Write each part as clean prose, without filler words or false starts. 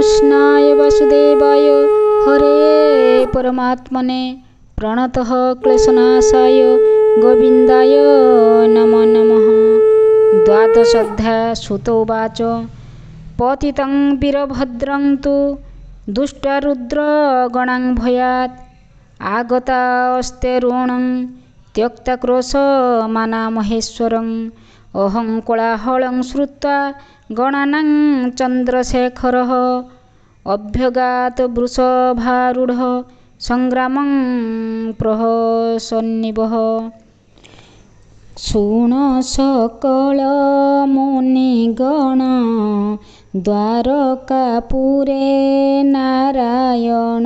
कृष्णाय वासुदेवाय हरे परमात्मने प्रणतः क्लेशनाशाय गोविन्दाय नमो नमः। द्वादशोऽध्यायः सूत उवाच पतितं वीरभद्रं तु दुष्टारुद्रगणां भयात् आगता अस्ते ऋणं त्यक्ता क्रोशमानामहेश्वरम् अहं कोलाहलं श्रुत्वा गणानां चन्द्रशेखरः अभ्यगात् वृषभारूढः संग्रामं प्रहसन्निवः। शृणु सकल मुनिगण द्वारकापुरे नारायण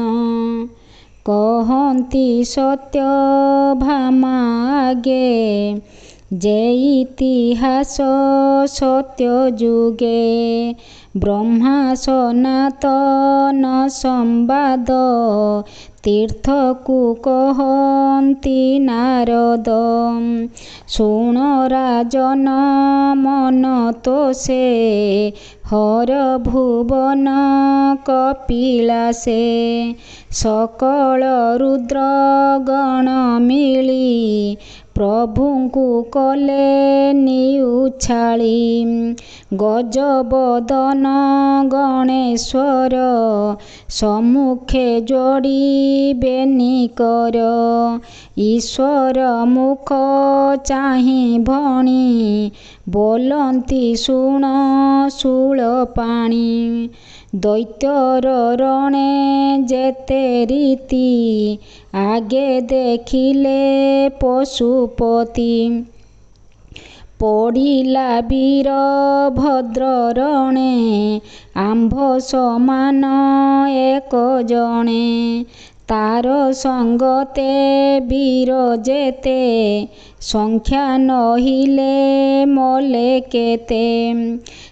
कहन्ति सत्यभामागे जे इतिहास सत्यजुगे ब्रह्मा सनातन संवाद तीर्थकु कहन्ति नारद। शुण राजन मन तोषे हर भुवन कपिलासे सकल रुद्रगण मिली प्रभुଙ୍କୁ कले निउछाली गजबदन गणेश्वर सम्मुखे जोड़िबेनि कर ईश्वर मुख चाहि भणी बोलन्ति शुण शूलपाणी दैत्यर रणे जेते रीति आगे देखिले पशुपति पड़िला वीरभद्र रणे आंभ समान एक जणे तार संगते वीर जेते संख्या नहिले मले केते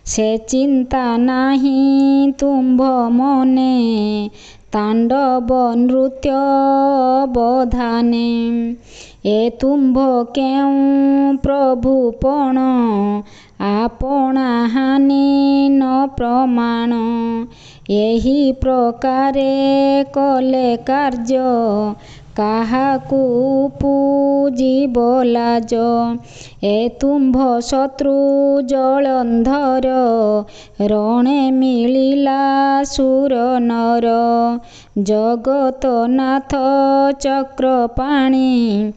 से चिंता नाही तुम्भ मने तांडव नृत्य बधाने ए तुम्भ केउ प्रभुपण आपणा हानि न प्रमाण एही प्रकारे कले कार्य काहाकू पूजिब लाज ए तुम्भ शत्रु जलंधर रणे मिलिला सुर नर जगतनाथ चक्रपाणी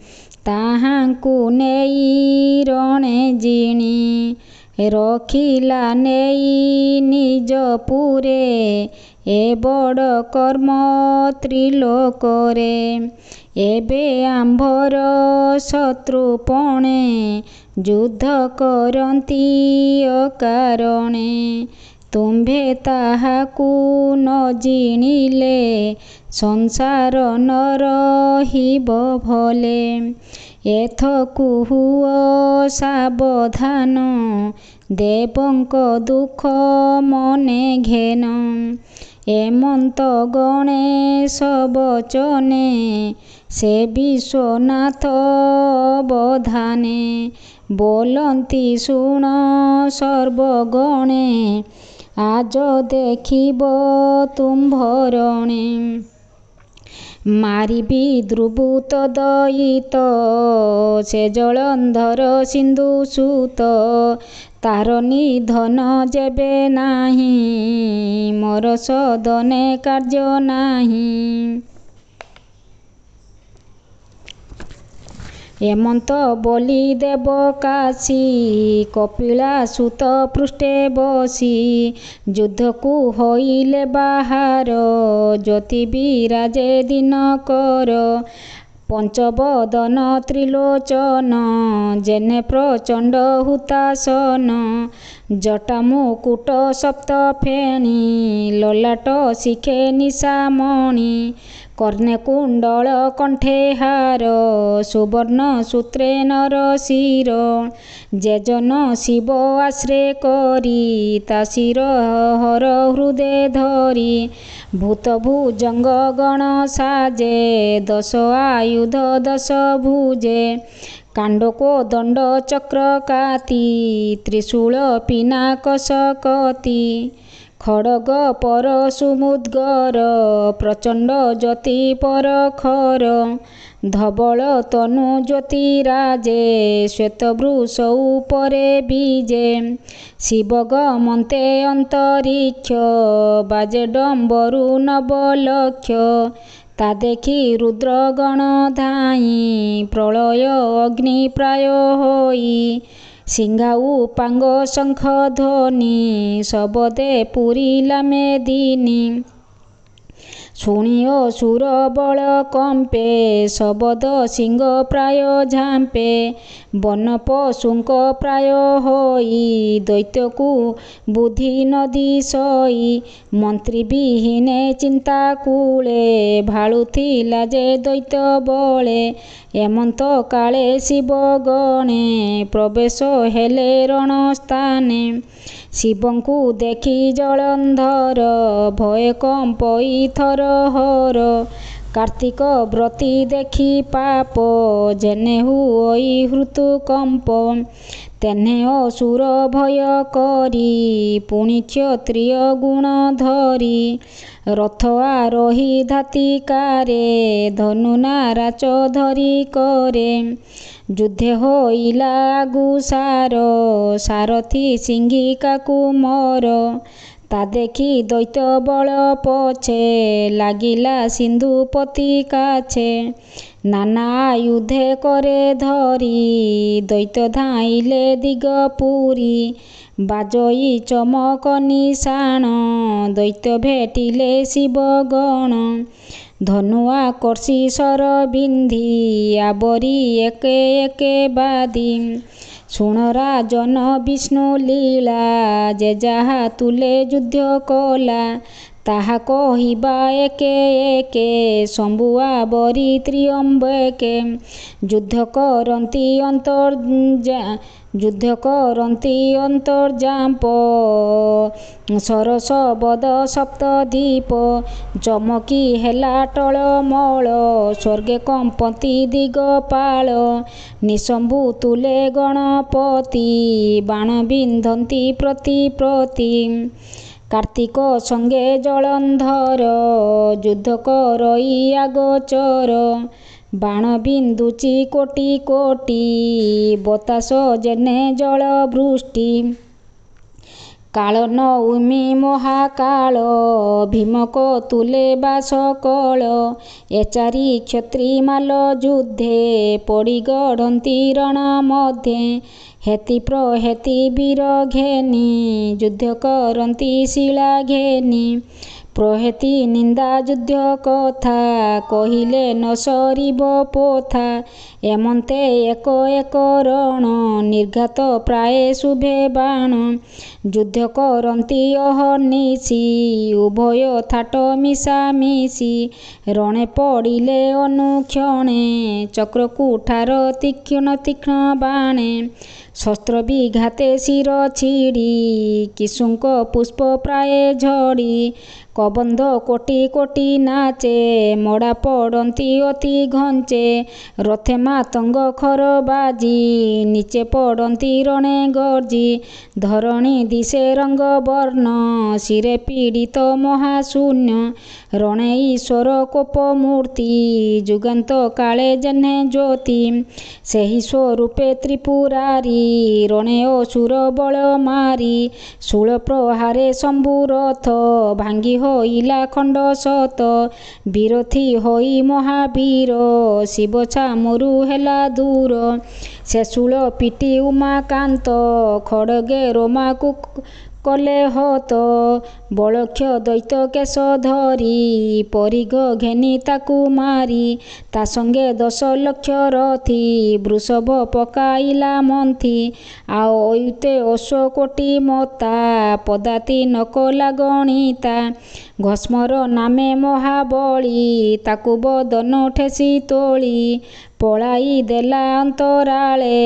ताहांकू नेई रणे जिणी रखिला नेई निज पुरे ए बड़ कर्म त्रिलोकरे एबे आंभर शत्रुपणे युद्ध करन्ति अकारणे तुम्भे ताहाकू न जिणिले संसार न रहिब भले एथकु हुओ सावधान देवंक दुख मने घेन एमंत गणेश बचने से विश्वनाथ अवधाने बोलन्ति शुण सर्वगणे आज देखिब तुम्भरणे मारिबी द्रुबुत दयित से जलंधर सिंधु सूत तार निधन जेबे नाही मोर सदने कार्य नाही एमंत बोली देव काशी कपिलासुत पृष्ठे बसी युद्धकु होइले बाहार ज्योति विराजे दिनकर पंचबदन त्रिलोचन जेने प्रचंड हुतासन जटा मुकुट सप्त फेणी ललाट शिखे निशामणि कर्णे कुंडल कंठे हार सुवर्ण सूत्रे नरशिर जेजन शिव आश्रे करी ता शिर हर हृदय धरी भूत भुजंग गण साजे दश आयुध दश भुजे कांडको दंड चक्र काती त्रिशूल पिनाक सकती ଖଡ଼ଗ ପର ସୁମୁଦ୍ଗର ପ୍ରଚଣ୍ଡ ଜ୍ୟୋତି ପରଖର ଧବଳ ତନୁ ଜ୍ୟୋତିରାଜେ ଶ୍ଵେତବୃଷ ଉପରେ ବିଜେ ଶିବଗମନ୍ତେ ଅନ୍ତରୀକ୍ଷ ବାଜେ ଡମ୍ବରୁ ନବଲକ୍ଷ ତା ଦେଖି ରୁଦ୍ରଗଣ ଧାଇଁ ପ୍ରଳୟ ଅଗ୍ନି ପ୍ରାୟ ହୋଇ ସିଂହାଉ ପାଙ୍ଗ ଶଙ୍ଖ ଧ୍ୱନି ଶବଦେ ପୁରିଲା ମେଦିନୀ ଶୁଣି ଅସୁର ବଳ କମ୍ପେ ଶବଦ ସିଂହ ପ୍ରାୟ ଝାମ୍ପେ ବନ ପଶୁଙ୍କ ପ୍ରାୟ ହୋଇ ଦୈତ୍ୟକୁ ବୁଦ୍ଧି ନଦୀ ସଇ ମନ୍ତ୍ରୀ ବିହୀନେ ଚିନ୍ତା କୂଳେ ଭାଳୁଥିଲା ଯେ ଦୈତ୍ୟ ବଳେ ଏମନ୍ତ କାଳେ ଶିବ ଗଣେ ପ୍ରବେଶ ହେଲେ ରଣସ୍ଥାନେ ଶିବଙ୍କୁ ଦେଖି ଜଳନ୍ଧର ଭୟ କମ୍ପଇ ଥରହର କାର୍ତ୍ତିକ ବ୍ରତୀ ଦେଖି ପାପ ଯେନେ ହୁଇ ହୃତୁକମ୍ପ ତେନେ ଅସୁର ଭୟ କରି ପୁଣି କ୍ଷତ୍ରିୟ ଗୁଣ ଧରି ରଥ ଆରୋହୀ ଧାତିକାରେ ଧନୁ ନାରାଚ ଧରି କରେ ଯୁଦ୍ଧେ ହୋଇଲା ଆଗୁସାର ସାରଥି ସିଂହିକାକୁ ମର ତା ଦେଖି ଦୈତ୍ୟ ବଳ ପଛେ ଲାଗିଲା ସିନ୍ଧୁପତି କାଛେ ନାନା ଆୟୁଧେ କରେ ଧରି ଦୈତ୍ୟ ଧାଇଁଲେ ଦିଗ ପୁରୀ ବାଜଇ ଚମକ ନିଶାଣ ଦୈତ୍ୟ ଭେଟିଲେ ଶିବ ଗଣ ଧନୁ ଆକର୍ଷି ଶର ବିନ୍ଧି ଆବରି ଏକେ ଏକେ ବାଦି ଶୁଣ ରାଜନ ବିଷ୍ଣୁ ଲୀଳା ଯେ ଯାହା ତୁଲେ ଯୁଦ୍ଧ କଲା ତାହା କହିବା ଏକେ ଏକେ ଶମ୍ଭୁ ଆବରି ତ୍ରିଅମ୍ବକେ ଯୁଦ୍ଧ କରନ୍ତି ଅନ୍ତର୍ଜାପ ସରସ ବଦ ସପ୍ତଦୀପ ଚମକି ହେଲା ଟଳମଳ ସ୍ୱର୍ଗେ କମ୍ପନ୍ତି ଦିଗପାଳ ନିଶମ୍ଭୁ ତୁଲେ ଗଣପତି ବାଣ ବିନ୍ଧନ୍ତି ପ୍ରତି ପ୍ରତି କାର୍ତ୍ତିକ ସଙ୍ଗେ ଜଳନ୍ଧର ଯୁଦ୍ଧ କରଇ ଆଗୋଚର ବାଣ ବିନ୍ଦୁଚି କୋଟି କୋଟି ବତାସ ଯେନେ ଜଳ ବୃଷ୍ଟି କାଳ ନଉମି ମହାକାଳ ଭୀମକ ତୁଲେ ବାସ କଳ ଏଚାରି କ୍ଷତ୍ରି ମାଲ ଯୁଦ୍ଧେ ପଡ଼ି ଗଢ଼ନ୍ତି ରଣ ମଧ୍ୟେ ହେତି ପ୍ରହେତି ବୀର ଘେନି ଯୁଦ୍ଧ କରନ୍ତି ଶିଳା ଘେନି ପ୍ରହେତି ନିନ୍ଦା ଯୁଦ୍ଧ କଥା କହିଲେ ନ ସରିବ ପୋଥା ଏମନ୍ତେ ଏକ ଏକ ରଣ ନିର୍ଘାତ ପ୍ରାୟ ଶୁଭେ ବାଣ ଯୁଦ୍ଧ କରନ୍ତି ଅହର୍ନିଶି ଉଭୟ ଥାଟ ମିଶାମିଶି ରଣେ ପଡ଼ିଲେ ଅନୁକ୍ଷଣେ ଚକ୍ର କୁଠାର ତୀକ୍ଷ୍ଣ ତୀକ୍ଷ୍ଣ ବାଣେ ଶସ୍ତ୍ର ବିଘାତେ ଶିର ଛିଡ଼ି କିଶୁଙ୍କ ପୁଷ୍ପ ପ୍ରାୟ ଝଡ଼ି କବନ୍ଧ କୋଟି କୋଟି ନାଚେ ମଡ଼ା ପଡ଼ନ୍ତି ଅତି ଘଞ୍ଚେ ରଥେ ମାତଙ୍ଗ ଖର ବାଜି ନିଚେ ପଡ଼ନ୍ତି ରଣେ ଗର୍ଜି ଧରଣୀ ଦିଶେ ରଙ୍ଗ ବର୍ଣ୍ଣ ଶିରେ ପୀଡ଼ିତ ମହାଶୂନ୍ୟ ରଣେ ଈଶ୍ୱର କୋପ ମୂର୍ତ୍ତି ଯୁଗାନ୍ତ କାଳେ ଯେହ୍ନେ ଜ୍ୟୋତି ସେହି ସ୍ୱରୂପେ ତ୍ରିପୁରାରୀ ରଣେ ଅସୁର ବଳ ମାରି ଶୂଳ ପ୍ରହାରେ ଶମ୍ଭୁ ରଥ ଭାଙ୍ଗି ହୋଇଲା ଖଣ୍ଡ ଶତ ବିରୋଧୀ ହୋଇ ମହାବୀର ଶିବ ଛାମୁରୁ ହେଲା ଦୂର ସେ ଶୂଳ ପିଟି ଉମାକାନ୍ତ ଖଡ଼ଗେ ରୋମାକୁ କଲେ ହତ ବଳକ୍ଷ ଦୈତ୍ୟ କେଶ ଧରି ପରିଘ ଘେନି ତାକୁ ମାରି ତା ସଙ୍ଗେ 10 ଲକ୍ଷ ରଥି ବୃଷଭ ପକାଇଲା ମନ୍ଥି ଆଉ ଅୟୁତେ ଅଶ୍ୱ କୋଟି ମତା ପଦାତି ନକଲା ଗଣିତା ଘସ୍ମର ନାମେ ମହାବଳୀ ତାକୁ ବଦନ ଠେସି ତୋଳି ପଳାଇ ଦେଲା ଅନ୍ତରାଳେ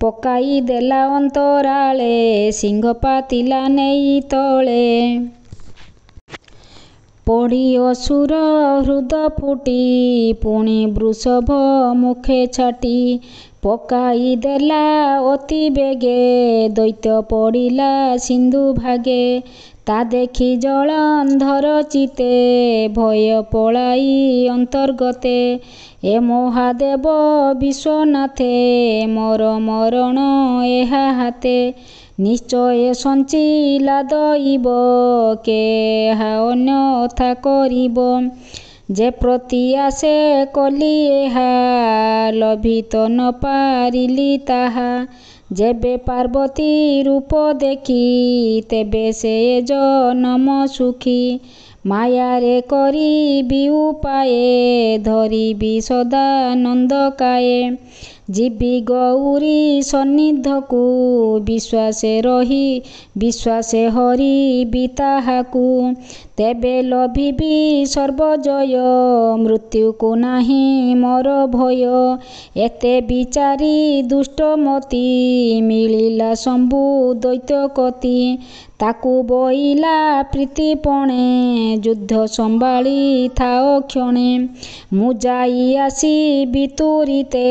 ପକାଇ ଦେଲା ଅନ୍ତରାଳେ ସିଂହ ପାତିଲା ନେଇ ତଳେ ପଡ଼ି ଅସୁର ହୃଦ ଫୁଟି ପୁଣି ବୃଷଭ ମୁଖେ ଛାଟି ପକାଇ ଦେଲା ଅତି ବେଗେ ଦୈତ୍ୟ ପଡ଼ିଲା ସିନ୍ଧୁ ଭାଗେ ତା ଦେଖି ଜଳନ୍ଧର ଚିତେ ଭୟ ପଳାଇ ଅନ୍ତର୍ଗତେ। ଏ ମହାଦେବ ବିଶ୍ୱନାଥେ ମୋର ମରଣ ଏହା ହାତେ। ନିଶ୍ଚୟ ସଞ୍ଚିଲା ଦଇବ କେହା ଅନ୍ୟଥା କରିବ। ଯେ ପ୍ରତି ଆଶେ କଲି ଏହା ଲଭିତ ନ ପାରିଲି ତାହା। ଯେବେ ପାର୍ବତୀ ରୂପ ଦେଖି ତେବେ ସେ ଜନମ ସୁଖୀ। ମାୟାରେ କରିବି ଉପାଏ ଧରିବି ସଦାନନ୍ଦ କାଏ। ଯିବି ଗୌରୀ ସନ୍ନିଧକୁ ବିଶ୍ୱାସେ ରହି ବିଶ୍ୱାସେ ହରିବି ତାହାକୁ। ତେବେ ଲଭିବି ସର୍ବଜୟ ମୃତ୍ୟୁକୁ ନାହିଁ ମୋର ଭୟ। ଏତେ ବିଚାରି ଦୁଷ୍ଟମତି ମିଳିଲା ଶମ୍ଭୁ ଦୈତ୍ୟକତି। ତାକୁ ବଇଲା ପ୍ରୀତିପଣେ ଯୁଦ୍ଧ ସମ୍ଭାଳି ଥାଅ କ୍ଷଣେ। ମୁଁ ଯାଇ ଆସିବି ତୁରିତେ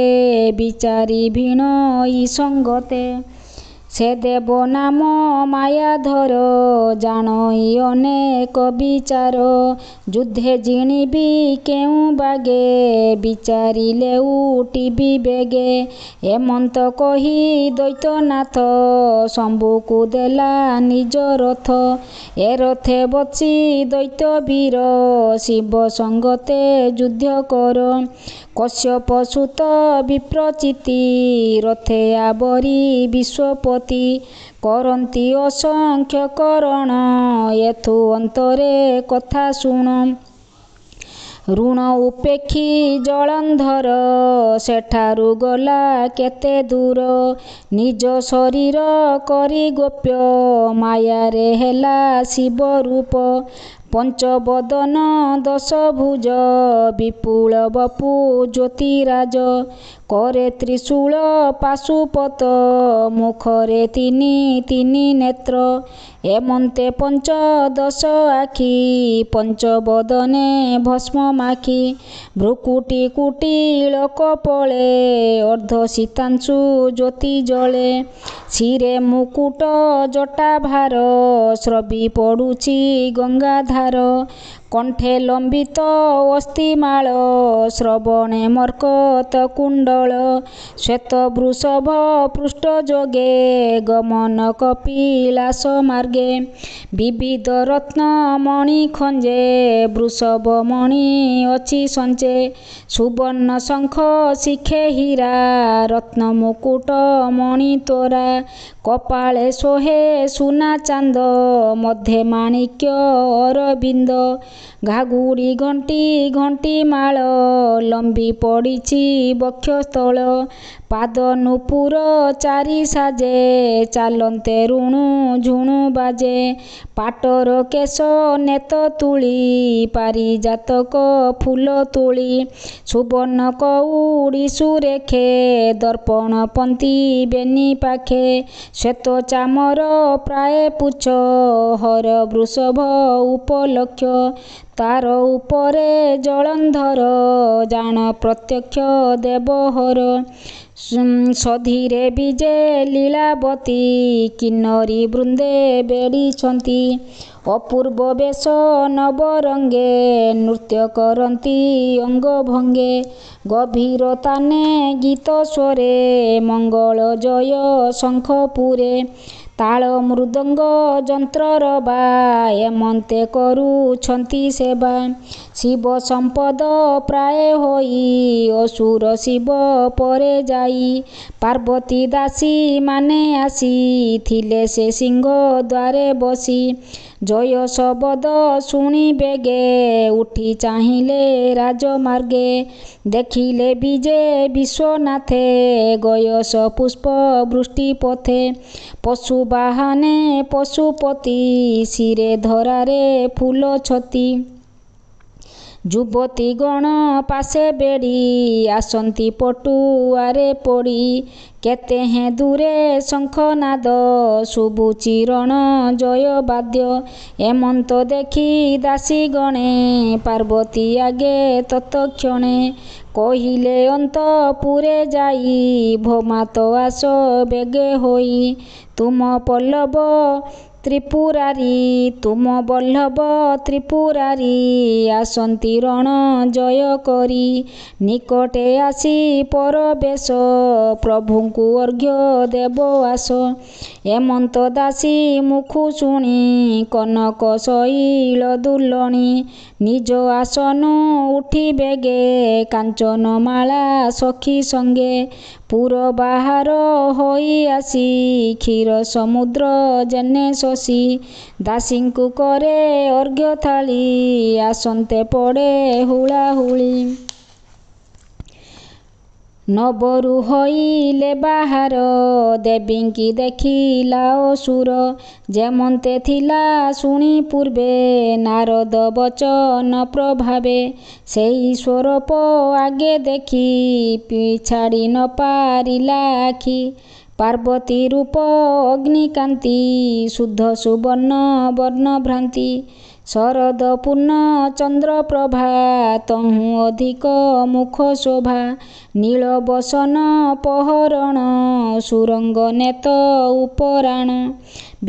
ବିଚାରି ଭିଣୋଇ ସଙ୍ଗତେ। ସେ ଦେବ ନାମ ମାୟାଧର ଜାଣଇ ଅନେକ ବିଚାର। ଯୁଦ୍ଧେ ଜିଣିବି କେଉଁ ବାଗେ ବିଚାରିଲେ ଉଠିବି ବେଗେ। ଏମନ୍ତ କହି ଦୈତ୍ୟନାଥ ଶମ୍ଭୁକୁ ଦେଲା ନିଜ ରଥ। ଏ ରଥେ ବସି ଦୈତ୍ୟ ବୀର ଶିବ ସଙ୍ଗତେ ଯୁଦ୍ଧ କର। କଶ୍ୟପ ସୁତ ବିପ୍ରଚିତି ରଥେ ଆବରି ବିଶ୍ୱପତି। କରନ୍ତି ଅସଂଖ୍ୟ କରଣ ଏଥୁ ଅନ୍ତରେ କଥା ଶୁଣ। ଋଣ ଉପେକ୍ଷୀ ଜଳନ୍ଧର ସେଠାରୁ ଗଲା କେତେ ଦୂର। ନିଜ ଶରୀର କରି ଗୋପ୍ୟ ମାୟାରେ ହେଲା ଶିବ ରୂପ। ପଞ୍ଚବଦନ ଦଶଭୁଜ ବିପୁଳ ବପୁ ଜ୍ୟୋତିରାଜ। କରେ ତ୍ରିଶୂଳ ପାଶୁପତ ମୁଖରେ ତିନି ତିନି ନେତ୍ର। ଏମନ୍ତେ ପଞ୍ଚଦଶ ଆଖି ପଞ୍ଚବଦନେ ଭସ୍ମ ମାଖି। ଭ୍ରୁକୁଟି କୁଟିଳ କପଳେ ଅର୍ଦ୍ଧ ଶୀତାଂଶୁ ଜ୍ୟୋତି ଜଳେ। ଶିରେ ମୁକୁଟ ଜଟାଭାର ସ୍ରବି ପଡ଼ୁଛି ଗଙ୍ଗାଧାର। କଣ୍ଠେ ଲମ୍ବିତ ଅସ୍ଥିମାଳ ଶ୍ରବଣେ ମର୍କତ କୁଣ୍ଡଳ। ଶ୍ଵେତ ବୃଷଭ ପୃଷ୍ଠ ଯୋଗେ ଗମନ କପିଳାସ ମାର୍ଗେ। ବିବିଧ ରତ୍ନ ମଣି ଖଞ୍ଜେ ବୃଷଭ ମଣି ଅଛି ସଞ୍ଚେ। ସୁବର୍ଣ୍ଣ ଶଙ୍ଖ ଶିଖେ ହୀରା ରତ୍ନ ମୁକୁଟ ମଣି ତୋରା। କପାଳେ ଶୋହେ ସୁନା ଚାନ୍ଦ ମଧ୍ୟେ ମାଣିକ୍ୟ ଅରବିନ୍ଦ। ଘାଘୁଡ଼ି ଘଣ୍ଟି ଘଣ୍ଟି ମାଳ ଲମ୍ବି ପଡ଼ିଛି ବକ୍ଷସ୍ଥଳ। ପାଦ ନୂପୁର ଚାରି ସାଜେ ଚାଲନ୍ତେ ରୁଣୁ ଝୁଣୁ ବାଜେ। ପାଟର କେଶ ନେତ ତୁଳି ପାରିଜାତକ ଫୁଲ ତୁଳି। ସୁବର୍ଣ୍ଣ କଉଡ଼ି ସୁରେଖେ ଦର୍ପଣ ପନ୍ତି ବେନି ପାଖେ। ଶ୍ଵେତ ଚାମର ପ୍ରାୟ ପୁଚ୍ଛ ହର ବୃଷଭ ଉପଲକ୍ଷ। ତାର ଉପରେ ଜଳନ୍ଧର ଜାଣ ପ୍ରତ୍ୟକ୍ଷ ଦେବହର। ସଧିରେ ବିଜେ ଲୀଳାବତୀ କିନ୍ନରୀ ବୃନ୍ଦେ ବେଢ଼ିଛନ୍ତି। ଅପୂର୍ବ ବେଶ ନବରଙ୍ଗେ ନୃତ୍ୟ କରନ୍ତି ଅଙ୍ଗ ଭଙ୍ଗେ। ଗଭୀର ତାନେ ଗୀତ ସ୍ୱରେ ମଙ୍ଗଳ ଜୟ ଶଙ୍ଖ ପୁରେ। ତାଳ ମୃଦଙ୍ଗ ଯନ୍ତ୍ରର ବା ଏମନ୍ତେ କରୁଛନ୍ତି ସେବା। ଶିବ ସମ୍ପଦ ପ୍ରାୟ ହୋଇ ଅସୁର ଶିବ ପରେ ଯାଇ। ପାର୍ବତୀ ଦାସୀ ମାନେ ଆସିଥିଲେ ସେ ସିଂହ ଦ୍ୱାରେ ବସି। ଜୟ ଶବଦ ଶୁଣି ବେଗେ ଉଠି ଚାହିଁଲେ ରାଜମାର୍ଗେ। ଦେଖିଲେ ବିଜେ ବିଶ୍ୱନାଥେ ଗୟସ ପୁଷ୍ପ ବୃଷ୍ଟି ପଥେ। ପଶୁ ବାହନେ ପଶୁପତି ଶିରେ ଧରାରେ ଫୁଲ ଛତି। ଯୁବତୀ ଗଣ ପାଶେ ବେଢ଼ି ଆସନ୍ତି ପଟୁଆରେ ପଡ଼ି। କେତେ ହେଁ ଦୂରେ ଶଙ୍ଖନାଦ ଶୁଭୁଛି ରଣ ଜୟ ବାଦ୍ୟ। ଏମନ୍ତ ଦେଖି ଦାସୀଗଣେ ପାର୍ବତୀ ଆଗେ ତତକ୍ଷଣେ। କହିଲେ ଅନ୍ତପୁରେ ଯାଇ ଭୋ ମାତ ଆସ ବେଗେ ହୋଇ। ତୁମ ପଲ୍ଲବ ତ୍ରିପୁରାରୀ ତୁମ ବଲ୍ଲଭ ତ୍ରିପୁରାରୀ ଆସନ୍ତି ରଣ ଜୟ କରି ନିକଟେ ଆସି ପରବେଶ ପ୍ରଭୁଙ୍କୁ ଅର୍ଘ୍ୟ ଦେବ ଆସ। ଏମନ୍ତ ଦାସୀ ମୁଖୁ ଶୁଣି କନକ ଶୈଳ ଦୁଲଣୀ ନିଜ ଆସନ ଉଠି ବେଗେ କାଞ୍ଚନ ମାଳା ସଖୀ ସଙ୍ଗେ ପୁର ବାହାର ହୋଇ ଆସି କ୍ଷୀର ସମୁଦ୍ର ଯେନେ ଶଶୀ ଦାସୀଙ୍କୁ କରେ ଅର୍ଘ୍ୟ ଥାଳି ଆସନ୍ତେ ପଡ଼େ ହୁଳାହୁଳି। ନବରୁ ହଇଲେ ବାହାର ଦେବୀଙ୍କି ଦେଖିଲା ଅସୁର ଯେମନ୍ତେ ଥିଲା ଶୁଣି ପୂର୍ବେ ନାରଦ ବଚନ ପ୍ରଭାବେ ସେହି ସ୍ୱରୂପ ଆଗେ ଦେଖି ଛାଡ଼ି ନ ପାରିଲା ଆଖି। ପାର୍ବତୀ ରୂପ ଅଗ୍ନିକାନ୍ତି ଶୁଦ୍ଧ ସୁବର୍ଣ୍ଣ ବର୍ଣ୍ଣଭ୍ରାନ୍ତି ଶରଦ ପୂର୍ଣ୍ଣ ଚନ୍ଦ୍ରପ୍ରଭା ତହୁଁ ଅଧିକ ମୁଖ ଶୋଭା ନୀଳ ବସନ ପହରଣ ସୁରଙ୍ଗ ନେତ ଉପରାଣ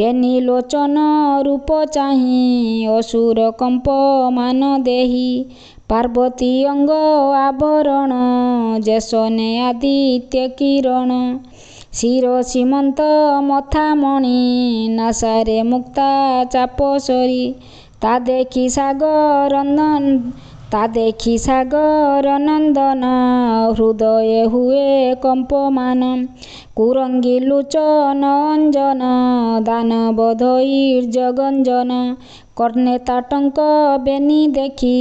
ବେନି ଲୋଚନ ରୂପ ଚାହିଁ ଅସୁର କମ୍ପ ମାନ ଦେହି ପାର୍ବତୀ ଅଙ୍ଗ ଆଭରଣ ଯେସନେ ଆଦିତ୍ୟ କିରଣ ଶିର ସୀମନ୍ତ ମଥାମଣି ନାସାରେ ମୁକ୍ତା ଚାପ ସରି ତା ଦେଖି ସାଗର ନନ୍ଦନ ହୃଦୟ ହୁଏ କମ୍ପମାନ କୁରଙ୍ଗୀ ଲୋଚନ ଅଞ୍ଜନ ଦାନବ ଧୈର୍ଯ୍ୟ ଗଞ୍ଜନ କର୍ଣ୍ଣେ ତାଟଙ୍କ ବେନି ଦେଖି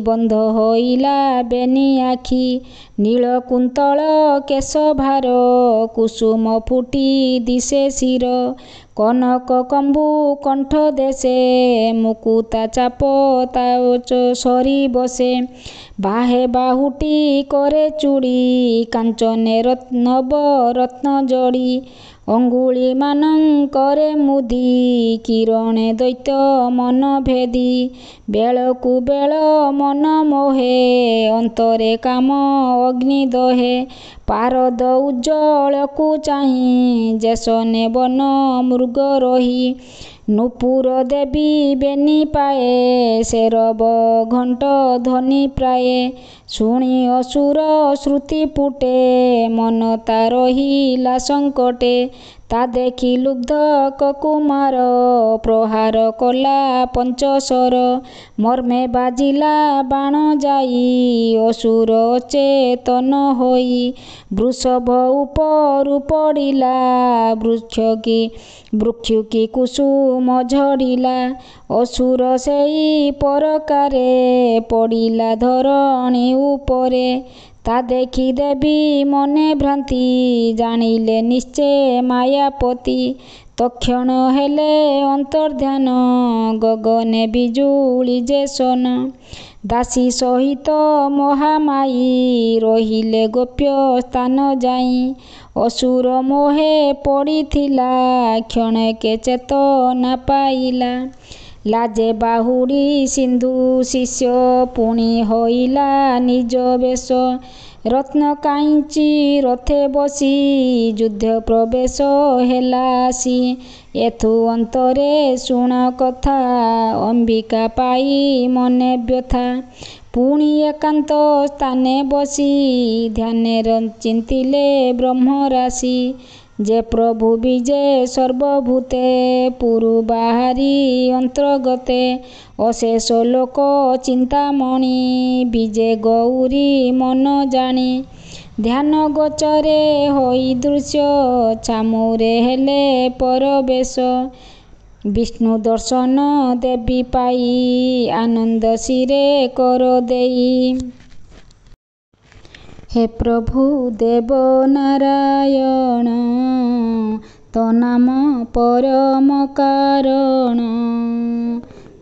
ବନ୍ଧ ହୋଇଲା ବେନି ଆଖି ନୀଳ କୁନ୍ତଳ କେଶଭାର କୁସୁମ ଫୁଟି ଦିଶେ ଶିର କନକ କମ୍ବୁ କଣ୍ଠ ଦେଶେ ମୁକୁତା ଚାପ ତା ସରି ବସେ ବାହେ ବାହୁଟି କରେ ଚୁଡ଼ି କାଞ୍ଚନେ ନବ ରତ୍ନ ଜଡ଼ି ଅଙ୍ଗୁଳି ମାନଙ୍କରେ ମୁଦି କିରଣେ ଦୈତ୍ୟ ମନ ଭେଦି ବେଳକୁ ବେଳ ମନ ମୋହେ ଅନ୍ତରେ କାମ ଅଗ୍ନି ଦହେ ପାରଦ ଉଜ୍ଜଳକୁ ଚାହିଁ ଯେସନେ ବନ ମୃଗ ରହି ନୂପୁର ଦେବୀ ବେନି ପାଏ ସେରବ ଘଣ୍ଟ ଧ୍ୱନି ପ୍ରାଏ ଶୁଣି ଅସୁର ଶ୍ରୁତି ଫୁଟେ ମନ ତା ରହିଲା ସଙ୍କଟେ ତା ଦେଖି ଲୁବ୍ଧ କକୁମାର ପ୍ରହାର କଲା ପଞ୍ଚଶର ମର୍ମେ ବାଜିଲା ବାଣ ଯାଇ ଅସୁର ଅଚେତନ ହୋଇ ବୃଷଭ ଉପରୁ ପଡ଼ିଲା ବୃକ୍ଷ କି କୁସୁମ ଝଡ଼ିଲା ଅସୁର ସେଇ ପରକାରେ ପଡ଼ିଲା ଧରଣୀ ଉପରେ ତା ଦେଖି ଦେବୀ ମନେ ଭ୍ରାନ୍ତି ଜାଣିଲେ ନିଶ୍ଚେ ମାୟାପତି ତକ୍ଷଣ ହେଲେ ଅନ୍ତର୍ଧ୍ୟାନ ଗଗନେ ବିଜୁଳି ଯେସନ ଦାସୀ ସହିତ ମହାମାୟୀ ରହିଲେ ଗୋପ୍ୟ ସ୍ଥାନ ଯାଇ ଅସୁର ମୋହେ ପଡ଼ିଥିଲା କ୍ଷଣକେ ଚେତନା ପାଇଲା ଲାଜେ ବାହୁଡ଼ି ସିନ୍ଧୁ ଶିଷ୍ୟ ପୁଣି ହୋଇଲା ନିଜ ବେଶ ରତ୍ନ କାଞ୍ଚି ରଥେ ବସି ଯୁଦ୍ଧ ପ୍ରବେଶ ହେଲା ଆସି ଏଥୁ ଅନ୍ତରେ ଶୁଣ କଥା ଅମ୍ବିକା ପାଇ ମନେ ବ୍ୟଥା ପୁଣି ଏକାନ୍ତ ସ୍ଥାନେ ବସି ଧ୍ୟାନରେ ଚିନ୍ତିଲେ ବ୍ରହ୍ମରାଶି ଯେ ପ୍ରଭୁ ବିଜେ ସର୍ବଭୂତେ ପୁରୁ ବାହାରି ଅନ୍ତର୍ଗତେ ଅଶେଷ ଲୋକ ଚିନ୍ତାମଣି ବିଜେ ଗୌରୀ ମନ ଜାଣି ଧ୍ୟାନ ଗୋଚରେ ହୋଇ ଦୃଶ୍ୟ ଚାମୁରେ ହେଲେ ପରବେଶ ବିଷ୍ଣୁ ଦର୍ଶନ ଦେବୀ ପାଇ ଆନନ୍ଦ ଶିରେ କର ଦେଇ हे प्रभु देव नारायण तो नाम परम कारण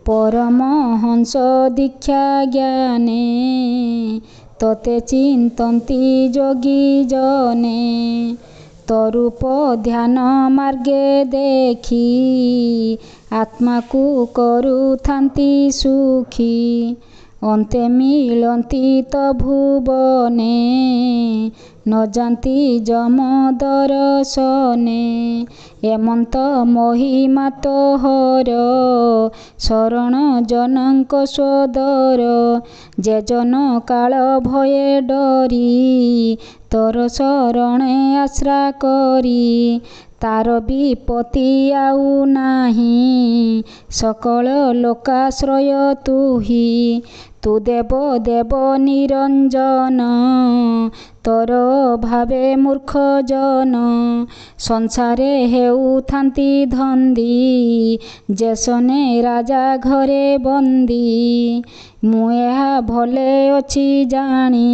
परमहंस दीक्षा ज्ञाने तोते चिंतन्ति जोगी जने तरूप ध्यान मार्गे देखी आत्मा को करुथांति सुखी अन्ते मिलन्ति तो भुवने ନ ଯାନ୍ତି ଯମ ଦରଶନେ। ଏମନ୍ତ ମହିମା ତୋହର ଶରଣ ଜନଙ୍କ ସୋଦର। ଯେ ଜନ କାଳ ଭୟେ ଡରି ତୋର ଶରଣେ ଆଶ୍ରା କରି। ତାର ବିପତ୍ତି ଆଉ ନାହିଁ ସକଳ ଲୋକାଶ୍ରୟ ତୁହି। ତୁ ଦେବ ଦେବ ନିରଞ୍ଜନ ତୋର ଭାବେ ମୂର୍ଖ ଜନ। ସଂସାରେ ହେଉଥାନ୍ତି ଧନ୍ଦି ଯେସନେ ରାଜା ଘରେ ବନ୍ଦୀ। ମୁଁ ଏହା ଭଲେ ଅଛି ଜାଣି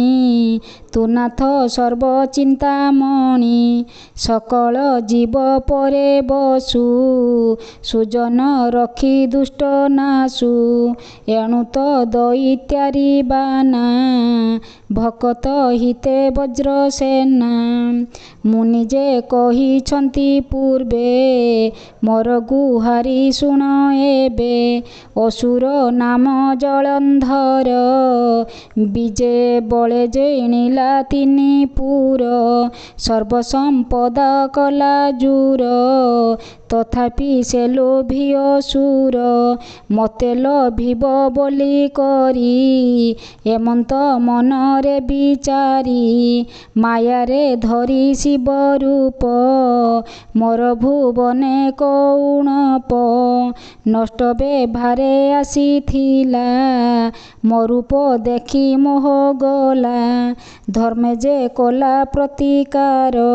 ତୁ ନାଥ ସର୍ବଚିନ୍ତାମଣି। ସକଳ ଜୀବ ପରେ ବସୁ ସୁଜନ ରଖି ଦୁଷ୍ଟ ନାଶୁ। ଏଣୁ ତ ଦଇତ୍ୟାରି ବାନା ଭକତ ହିତେ ବଜ୍ର ସେନା। ମୁନି ଯେ କହିଛନ୍ତି ପୂର୍ବେ ମୋର ଗୁହାରି ଶୁଣ ଏବେ। ଅସୁର ନାମ ଜଳନ୍ଧର ବିଜେ ବଳେ ଜିଣିଲା ତିନି ପୁର। ସର୍ବସମ୍ପଦ କଲା ଜୁର ତଥାପି ସେ ଲୋଭୀ ଅସୁର। ମୋତେ ଲୋଭିବ ବୋଲି କରି ଏମନ୍ତ ମନରେ ବିଚାରି। ମାୟାରେ ଧରି ଶିବ ରୂପ ମୋର ଭୁବନେ କୌଣପ। ନଷ୍ଟ ବେଭାରେ ଆସିଥିଲା ମୋ ରୂପ ଦେଖି ମୋହ ଗଲା। ଧର୍ମେ ଯେ କଲା ପ୍ରତିକାର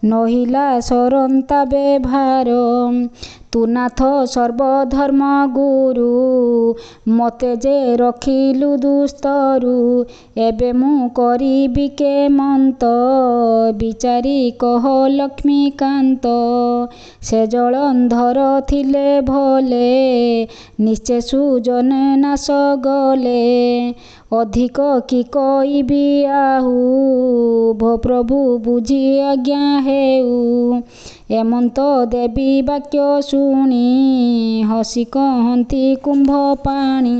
ନହିଲା ସରନ୍ତା ବେଭାର। ତୁ ନାଥ ସର୍ବଧର୍ମ ଗୁରୁ ମୋତେ ଯେ ରଖିଲୁ ଦୁସ୍ତରୁ। ଏବେ ମୁଁ କରିବି କେମନ୍ତ ବିଚାରି କହ ଲକ୍ଷ୍ମୀକାନ୍ତ। ସେ ଜଳନ୍ଧର ଥିଲେ ଭଲେ ନିଶ୍ଚେ ସୁଜନେ ନାଶ ଗଲେ। ଅଧିକ କି କହିବି ଆହୁ ଭୋ ପ୍ରଭୁ ବୁଝି ଆଜ୍ଞା ହେଉ। ଏମନ୍ତ ଦେବୀ ବାକ୍ୟ ଶୁଣି ହସି କହନ୍ତି କୁମ୍ଭପାଣି।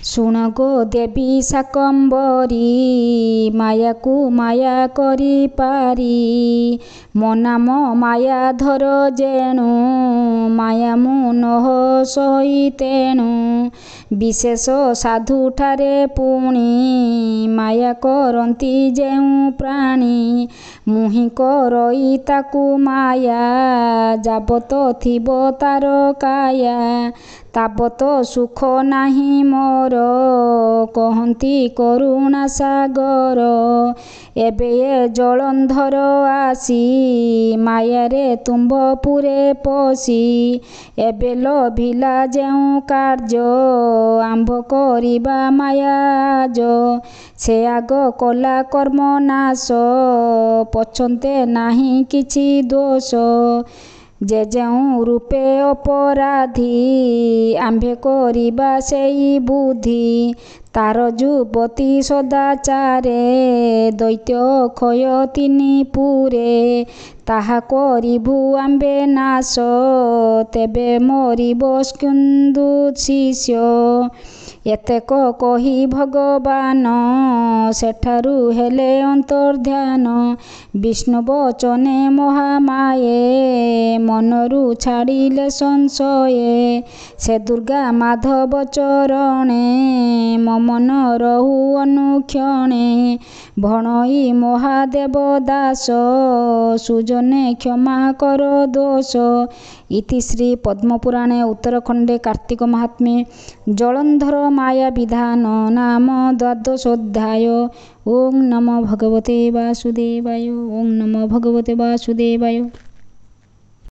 ଶୁଣ ଗୋ ଦେବୀ ଶାକମ୍ଭରୀ ମାୟାକୁ ମାୟା କରିପାରି। ମୋ ନାମ ମାୟାଧର ଯେଣୁ ମାୟା ମୁଁ ନହ ସହି ତେଣୁ। ବିଶେଷ ସାଧୁଠାରେ ପୁଣି ମାୟା କରନ୍ତି ଯେଉଁ ପ୍ରାଣୀ। ମୁହିଁ କରଇ ତାକୁ ମାୟା ଯାବତ ଥିବ ତାର କାୟା। ତାବତ ସୁଖ ନାହିଁ ମୋର କହନ୍ତି କରୁଣା ସାଗର। ଏବେ ଏ ଜଳନ୍ଧର ଆସି ମାୟାରେ ତୁମ୍ଭପୁରେ ପଶି। ଏବେ ଲୋଭିଲା ଯେଉଁ କାର୍ଯ୍ୟ ଆମ୍ଭ କରିବା ମାୟା ଆଜ। ସେ ଆଗ କଲା କର୍ମ ନାଶ ପଛନ୍ତେ ନାହିଁ କିଛି ଦୋଷ। ଯେ ଯେଉଁ ରୂପେ ଅପରାଧୀ ଆମ୍ଭେ କରିବା ସେଇ ବୁଦ୍ଧି। ତାର ଯୁବତୀ ସଦାଚାରେ ଦୈତ୍ୟ ଅକ୍ଷୟ ତିନି ପୁରେ। ତାହା କରିବୁ ଆମ୍ଭେ ନାଶ ତେବେ ମରିବ ସ୍କନ୍ଦୁ ଶିଷ୍ୟ। ଏତେକ କହି ଭଗବାନ ସେଠାରୁ ହେଲେ ଅନ୍ତର୍ଧ୍ୟାନ। ବିଷ୍ଣୁ ବଚନେ ମହାମାୟେ ମନରୁ ଛାଡ଼ିଲେ ସଂଶୟେ। ସେ ଦୁର୍ଗା ମାଧବ ଚରଣେ ମୋ ମନ ରହୁ ଅନୁକ୍ଷଣେ। ଭଣଇ ମହାଦେବ ଦାସ ସୁଜନେ କ୍ଷମା କର ଦୋଷ। ଇତି ଶ୍ରୀ ପଦ୍ମପୁରାଣେ ଉତ୍ତରଖଣ୍ଡେ କାର୍ତ୍ତିକ ମାହାତ୍ମ୍ये ଜଳନ୍ଧର ମାୟା ବିଧାନ ନାମ ଦ୍ୱାଦଶୋଧ୍ୟାୟ। ଓಂ ନମୋ ଭଗବତେ ବାସୁଦେବାୟ। ଓಂ ନମୋ ଭଗବତେ ବାସୁଦେବାୟ।